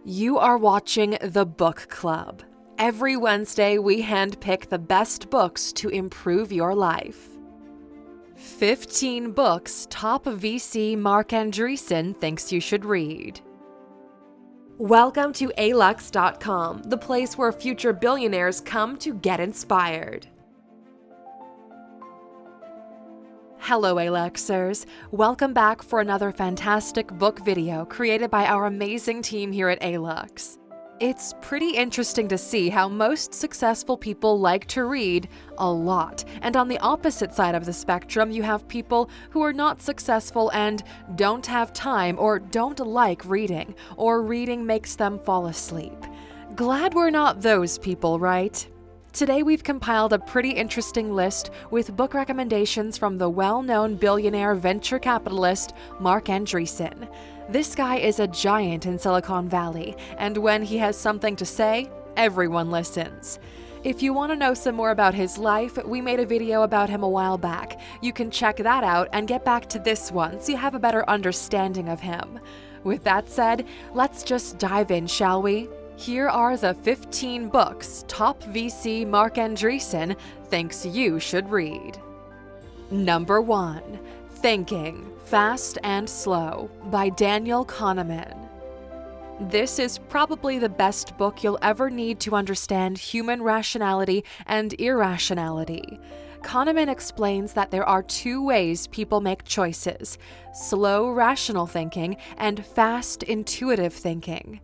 You are watching The Book Club. Every Wednesday, we handpick the best books to improve your life. 15 books top VC Marc Andreessen thinks you should read. Welcome to Alux.com, the place where future billionaires come to get inspired. Hello, Aluxers. Welcome back for another fantastic book video created by our amazing team here at Alux. It's pretty interesting to see how most successful people like to read a lot, and on the opposite side of the spectrum, you have people who are not successful and don't have time or don't like reading, or reading makes them fall asleep. Glad we're not those people, right? Today we've compiled a pretty interesting list with book recommendations from the well-known billionaire venture capitalist Marc Andreessen. This guy is a giant in Silicon Valley, and when he has something to say, everyone listens. If you want to know some more about his life, we made a video about him a while back. You can check that out and get back to this one so you have a better understanding of him. With that said, let's just dive in, shall we? Here are the 15 books top VC Marc Andreessen thinks you should read. Number 1. Thinking, Fast and Slow by Daniel Kahneman. This is probably the best book you'll ever need to understand human rationality and irrationality. Kahneman explains that there are two ways people make choices: slow rational thinking and fast intuitive thinking.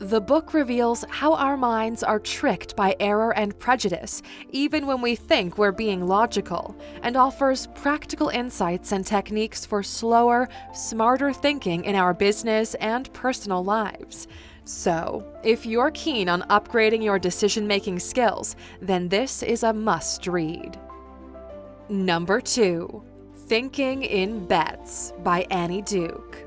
The book reveals how our minds are tricked by error and prejudice, even when we think we're being logical, and offers practical insights and techniques for slower, smarter thinking in our business and personal lives. So, if you're keen on upgrading your decision-making skills, then this is a must-read. Number 2. Thinking in Bets by Annie Duke.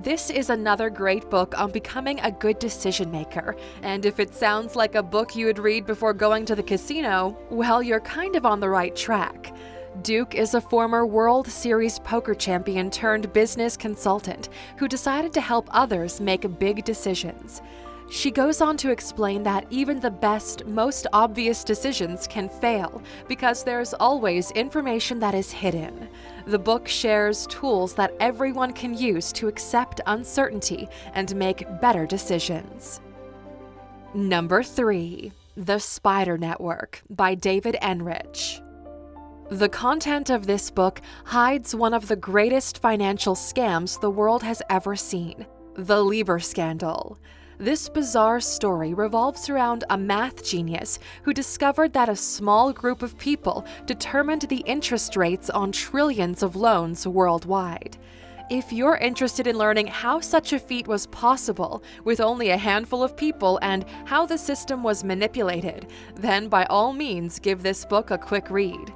This is another great book on becoming a good decision maker, and if it sounds like a book you would read before going to the casino, well, you're kind of on the right track. Duke is a former World Series poker champion turned business consultant who decided to help others make big decisions. She goes on to explain that even the best, most obvious decisions can fail because there's always information that is hidden. The book shares tools that everyone can use to accept uncertainty and make better decisions. Number 3. The Spider Network by David Enrich. The content of this book hides one of the greatest financial scams the world has ever seen: the Lieber scandal. This bizarre story revolves around a math genius who discovered that a small group of people determined the interest rates on trillions of loans worldwide. If you're interested in learning how such a feat was possible with only a handful of people and how the system was manipulated, then by all means give this book a quick read.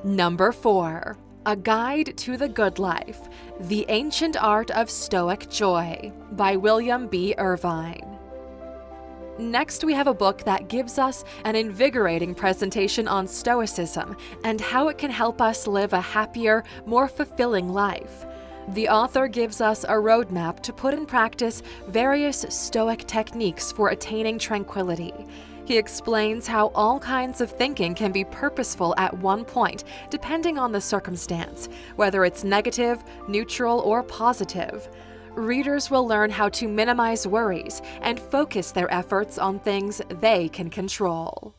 Number 4. A Guide to the Good Life: The Ancient Art of Stoic Joy by William B. Irvine. Next, we have a book that gives us an invigorating presentation on Stoicism and how it can help us live a happier, more fulfilling life. The author gives us a roadmap to put in practice various Stoic techniques for attaining tranquility. He explains how all kinds of thinking can be purposeful at one point, depending on the circumstance, whether it's negative, neutral, or positive. Readers will learn how to minimize worries and focus their efforts on things they can control.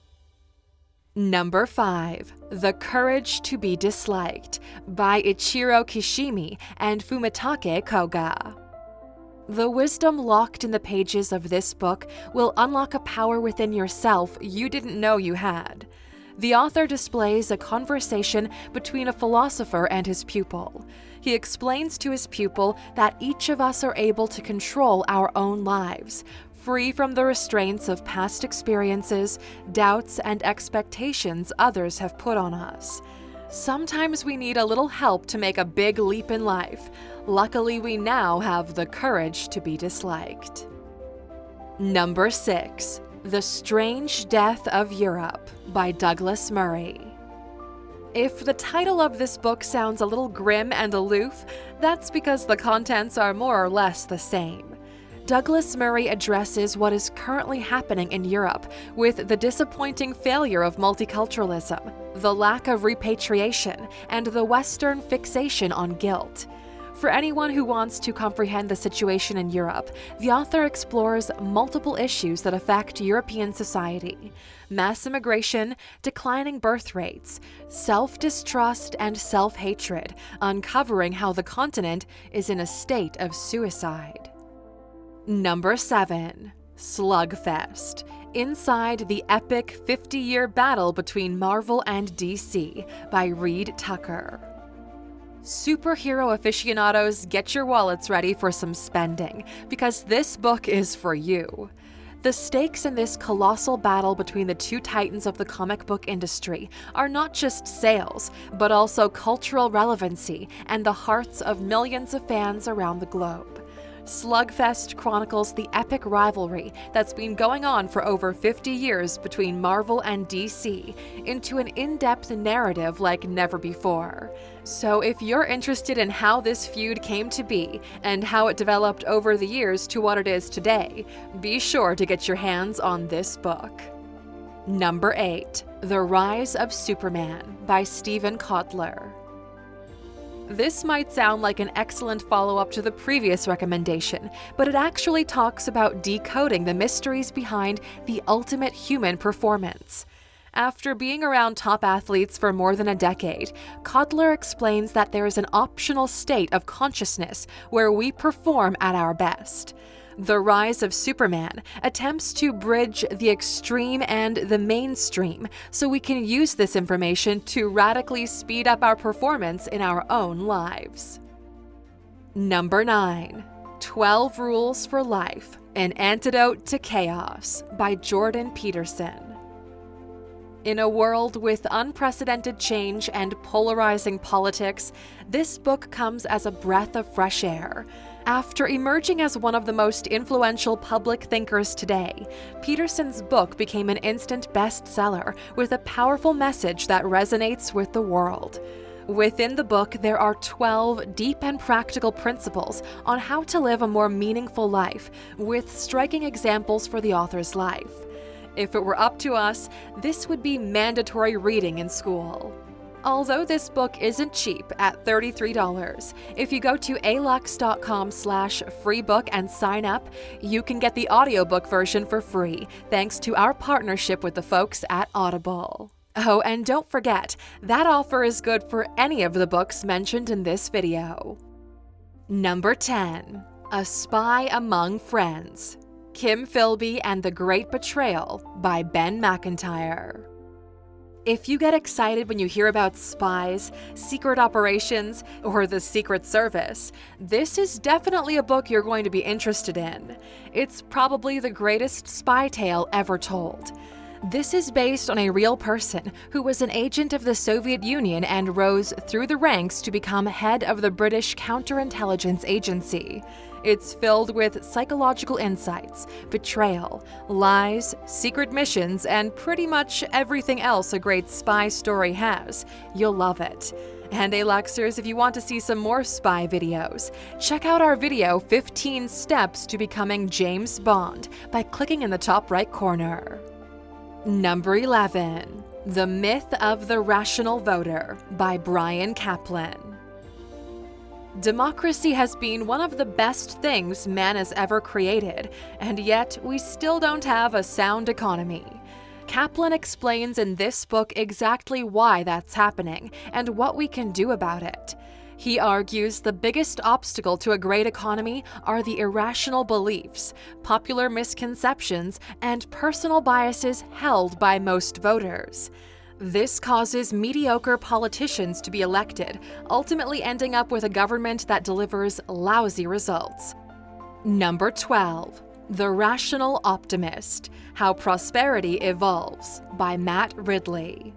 Number 5. The Courage to be Disliked by Ichiro Kishimi and Fumitake Koga. The wisdom locked in the pages of this book will unlock a power within yourself you didn't know you had. The author displays a conversation between a philosopher and his pupil. He explains to his pupil that each of us are able to control our own lives, free from the restraints of past experiences, doubts, and expectations others have put on us. Sometimes we need a little help to make a big leap in life. Luckily, we now have the courage to be disliked. Number 6. The Strange Death of Europe by Douglas Murray. If the title of this book sounds a little grim and aloof, that's because the contents are more or less the same. Douglas Murray addresses what is currently happening in Europe with the disappointing failure of multiculturalism, the lack of repatriation, and the Western fixation on guilt. For anyone who wants to comprehend the situation in Europe, the author explores multiple issues that affect European society: mass immigration, declining birth rates, self-distrust, and self-hatred, uncovering how the continent is in a state of suicide. Number 7. Slugfest. Inside the epic 50-year battle between Marvel and DC by Reed Tucker. Superhero aficionados, get your wallets ready for some spending, because this book is for you. The stakes in this colossal battle between the two titans of the comic book industry are not just sales, but also cultural relevancy and the hearts of millions of fans around the globe. Slugfest chronicles the epic rivalry that's been going on for over 50 years between Marvel and DC into an in-depth narrative like never before. So if you're interested in how this feud came to be and how it developed over the years to what it is today, be sure to get your hands on this book. Number 8. The Rise of Superman by Steven Kotler. This might sound like an excellent follow-up to the previous recommendation, but it actually talks about decoding the mysteries behind the ultimate human performance. After being around top athletes for more than a decade, Kotler explains that there is an optional state of consciousness where we perform at our best. The Rise of Superman attempts to bridge the extreme and the mainstream so we can use this information to radically speed up our performance in our own lives. Number 9. 12 Rules for Life: An Antidote to Chaos by Jordan Peterson. In a world with unprecedented change and polarizing politics, this book comes as a breath of fresh air. After emerging as one of the most influential public thinkers today, Peterson's book became an instant bestseller with a powerful message that resonates with the world. Within the book, there are 12 deep and practical principles on how to live a more meaningful life, with striking examples for the author's life. If it were up to us, this would be mandatory reading in school. Although this book isn't cheap at $33, if you go to Alux.com/freebook and sign up, you can get the audiobook version for free, thanks to our partnership with the folks at Audible. Oh, and don't forget, that offer is good for any of the books mentioned in this video. Number 10. A Spy Among Friends: Kim Philby and the Great Betrayal by Ben McIntyre. If you get excited when you hear about spies, secret operations, or the Secret Service, this is definitely a book you're going to be interested in. It's probably the greatest spy tale ever told. This is based on a real person who was an agent of the Soviet Union and rose through the ranks to become head of the British counterintelligence agency. It's filled with psychological insights, betrayal, lies, secret missions, and pretty much everything else a great spy story has. You'll love it. And Aluxers, if you want to see some more spy videos, check out our video 15 Steps to Becoming James Bond by clicking in the top right corner. Number 11. The Myth of the Rational Voter by Brian Kaplan. Democracy has been one of the best things man has ever created, and yet we still don't have a sound economy. Kaplan explains in this book exactly why that's happening and what we can do about it. He argues the biggest obstacle to a great economy are the irrational beliefs, popular misconceptions, and personal biases held by most voters. This causes mediocre politicians to be elected, ultimately ending up with a government that delivers lousy results. Number 12. The Rational Optimist: How Prosperity Evolves by Matt Ridley.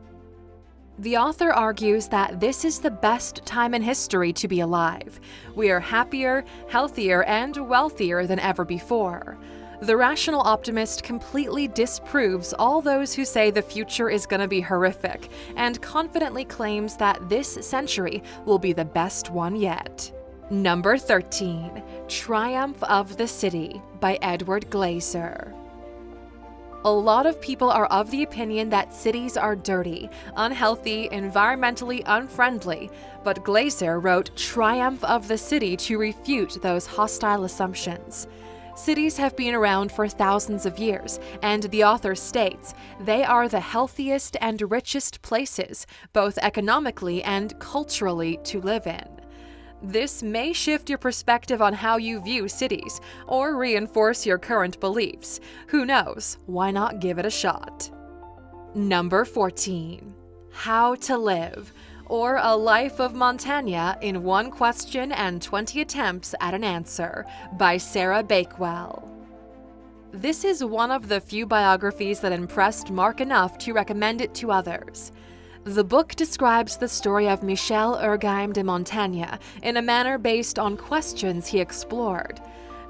The author argues that this is the best time in history to be alive. We are happier, healthier, and wealthier than ever before. The Rational Optimist completely disproves all those who say the future is going to be horrific, and confidently claims that this century will be the best one yet. Number 13, Triumph of the City by Edward Glaeser. A lot of people are of the opinion that cities are dirty, unhealthy, environmentally unfriendly, but Glaeser wrote Triumph of the City to refute those hostile assumptions. Cities have been around for thousands of years, and the author states they are the healthiest and richest places, both economically and culturally, to live in. This may shift your perspective on how you view cities, or reinforce your current beliefs. Who knows? Why not give it a shot? Number 14. How to Live, or A Life of Montaigne in 1 Question and 20 Attempts at an Answer by Sarah Bakewell. This is one of the few biographies that impressed Marc enough to recommend it to others. The book describes the story of Michel Ergheim de Montaigne in a manner based on questions he explored.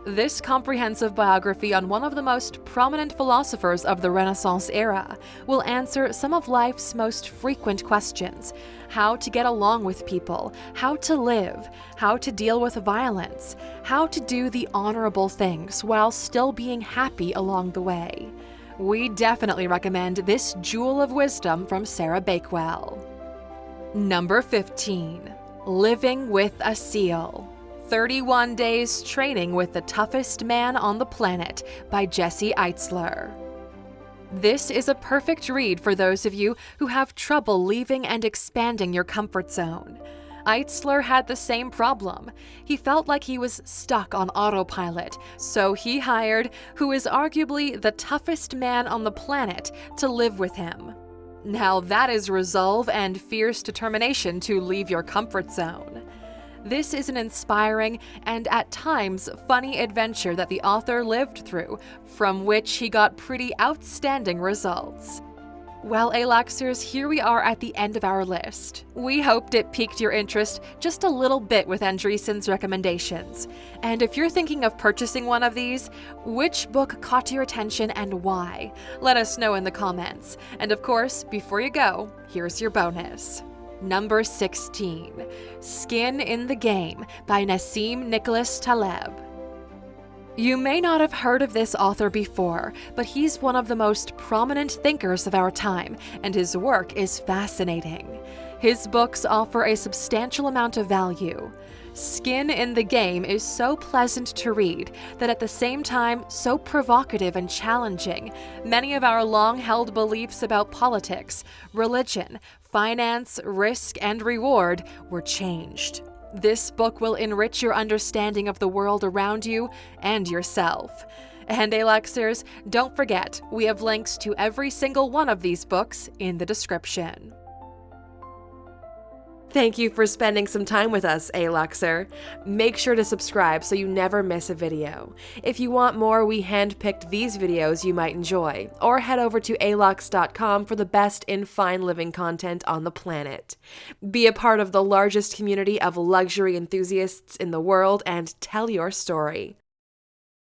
This comprehensive biography on one of the most prominent philosophers of the Renaissance era will answer some of life's most frequent questions: how to get along with people, how to live, how to deal with violence, how to do the honorable things while still being happy along the way. We definitely recommend this jewel of wisdom from Sarah Bakewell. Number 15. Living with a Seal. 31 Days Training with the Toughest Man on the Planet by Jesse Eitzler. This is a perfect read for those of you who have trouble leaving and expanding your comfort zone. Eitzler had the same problem. He felt like he was stuck on autopilot, so he hired who is arguably the toughest man on the planet to live with him. Now that is resolve and fierce determination to leave your comfort zone. This is an inspiring and at times funny adventure that the author lived through, from which he got pretty outstanding results. Well, Aluxers, here we are at the end of our list. We hoped it piqued your interest just a little bit with Andreessen's recommendations. And if you're thinking of purchasing one of these, which book caught your attention and why? Let us know in the comments. And of course, before you go, here's your bonus. Number 16, Skin in the Game by Nassim Nicholas Taleb. You may not have heard of this author before, but he's one of the most prominent thinkers of our time, and his work is fascinating. His books offer a substantial amount of value. Skin in the Game is so pleasant to read that at the same time so provocative and challenging. Many of our long-held beliefs about politics, religion, finance, risk, and reward were changed. This book will enrich your understanding of the world around you and yourself. And Aluxers, don't forget, we have links to every single one of these books in the description. Thank you for spending some time with us, Aluxer. Make sure to subscribe so you never miss a video. If you want more, we handpicked these videos you might enjoy, or head over to Alux.com for the best in fine living content on the planet. Be a part of the largest community of luxury enthusiasts in the world and tell your story.